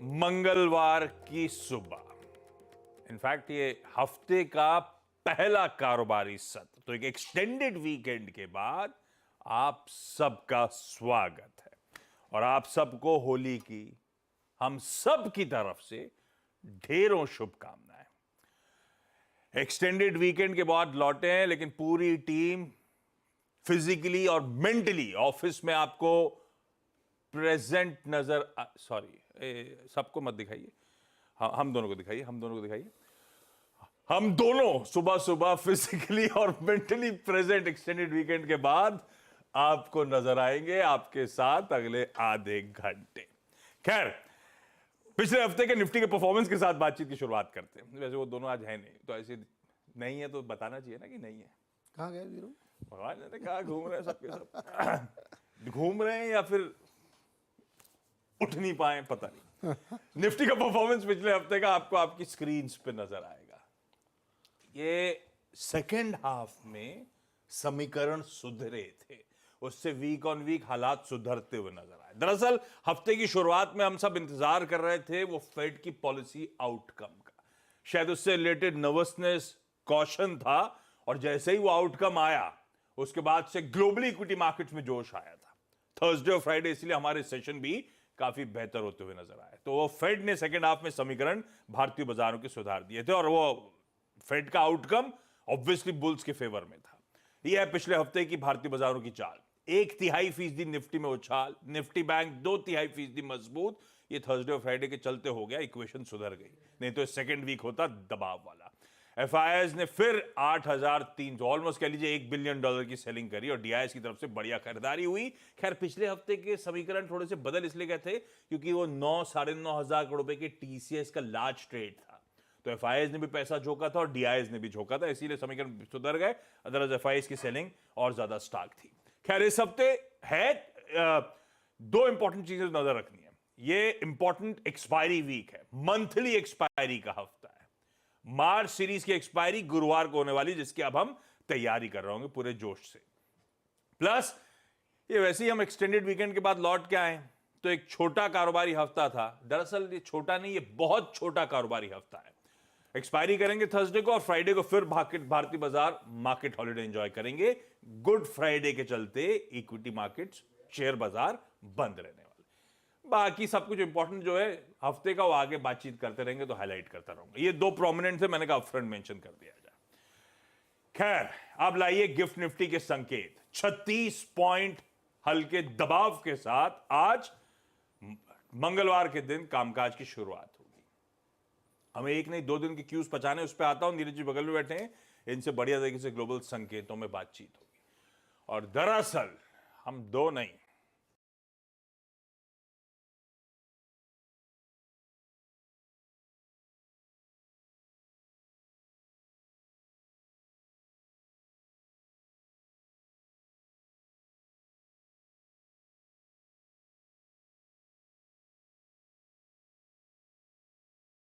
मंगलवार की सुबह, इनफैक्ट ये हफ्ते का पहला कारोबारी सत्र, तो एक एक्सटेंडेड वीकेंड के बाद आप सबका स्वागत है और आप सबको होली की हम सब की तरफ से ढेरों शुभकामनाएं। एक्सटेंडेड वीकेंड के बाद लौटे हैं, लेकिन पूरी टीम फिजिकली और मेंटली ऑफिस में आपको प्रेजेंट नजर, सॉरी सबको मत दिखाइए, हम दोनों को दिखाइए, हम दोनों को दिखाइए। हम दोनों सुबह सुबह फिजिकली और मेंटली प्रेजेंट एक्सटेंडेड वीकेंड के बाद आपको नजर आएंगे आपके साथ अगले आधे घंटे। खैर, पिछले हफ्ते के निफ्टी के परफॉर्मेंस के साथ बातचीत की शुरुआत करते हैं। वैसे वो दोनों आज है नहीं, तो ऐसे नहीं है तो बताना चाहिए ना कि नहीं है। कहाँ गए वीरू? भगवान ने कहा घूम रहे हैं सबके सब घूम रहे हैं या फिर उठ नहीं पाए, पता नहीं। निफ्टी का परफॉर्मेंस पिछले हफ्ते का आपको आपकी स्क्रीन पे नजर आएगा। ये सेकेंड हाफ में समीकरण सुधरे थे, उससे वीक ऑन वीक हालात सुधरते हुए नजर आए। दरअसल हफ्ते की शुरुआत में हम सब इंतजार कर रहे थे वो फेड की पॉलिसी आउटकम का, शायद उससे रिलेटेड नर्वसनेस, कॉशन था, और जैसे ही वो आउटकम आया उसके बाद से ग्लोबली इक्विटी मार्केट्स में जोश आया था। थर्सडे और फ्राइडे इसलिए हमारे सेशन भी काफी बेहतर होते हुए नजर आए। तो वो फेड ने सेकेंड हाफ में समीकरण भारतीय बाजारों के सुधार दिए थे और वो फेड का आउटकम ऑब्वियसली बुल्स के फेवर में था। यह है पिछले हफ्ते की भारतीय बाजारों की चाल। 1/3% निफ्टी में उछाल, निफ्टी बैंक 2/3% मजबूत। ये थर्सडे और फ्राइडे के चलते हो गया, इक्वेशन सुधर गई, नहीं तो सेकेंड वीक होता दबाव वाला। एफआईआईज ने फिर 8,300 ऑलमोस्ट कह लीजिए $1 बिलियन की सेलिंग करी और डीआईएस की तरफ से बढ़िया खरीदारी हुई। खैर, पिछले हफ्ते के समीकरण थोड़े से बदल इसलिए गए थे क्योंकि वो 9-9,500 करोड़ रुपए के टीसीएस का लार्ज ट्रेड था, तो एफआईआईज ने भी पैसा झोंका था और डीआईएस ने भी झोंका था, इसीलिए समीकरण सुधर गए। अदरवाइज एफआईआईज की सेलिंग और ज्यादा स्टार्क थी। खैर, इस हफ्ते है दो इंपॉर्टेंट चीजें नजर रखनी है। ये इंपॉर्टेंट एक्सपायरी वीक है, मंथली एक्सपायरी का हफ्ता है। मार्च सीरीज की एक्सपायरी गुरुवार को होने वाली, जिसकी अब हम तैयारी कर रहे होंगे पूरे जोश से। प्लस ये वैसे ही हम एक्सटेंडेड वीकेंड के बाद लौट के आए, तो एक छोटा कारोबारी हफ्ता था। दरअसल ये छोटा नहीं, ये बहुत छोटा कारोबारी हफ्ता है। एक्सपायरी करेंगे थर्सडे को और फ्राइडे को फिर भारतीय बाजार मार्केट हॉलिडे एंजॉय करेंगे। गुड फ्राइडे के चलते इक्विटी मार्केट्स, शेयर बाजार बंद रहने वाले। बाकी सब कुछ इंपॉर्टेंट जो है हफ्ते का वो आगे बातचीत करते रहेंगे, तो हाईलाइट करता रहूंगा। ये दो प्रोमिनेंट थे, मैंने कहा अपफ्रंट मेंशन कर दिया जाए। खैर, अब लाइए गिफ्ट निफ्टी के संकेत। 36 पॉइंट हल्के दबाव के साथ आज मंगलवार के दिन कामकाज की शुरुआत होगी। हमें एक नहीं 2 दिन के क्यूज पचाने, उस पर आता हूं। नीरज जी बगल में बैठे हैं, इनसे बढ़िया तरीके से ग्लोबल संकेतों में बातचीत होगी। और दरअसल हम 2 नहीं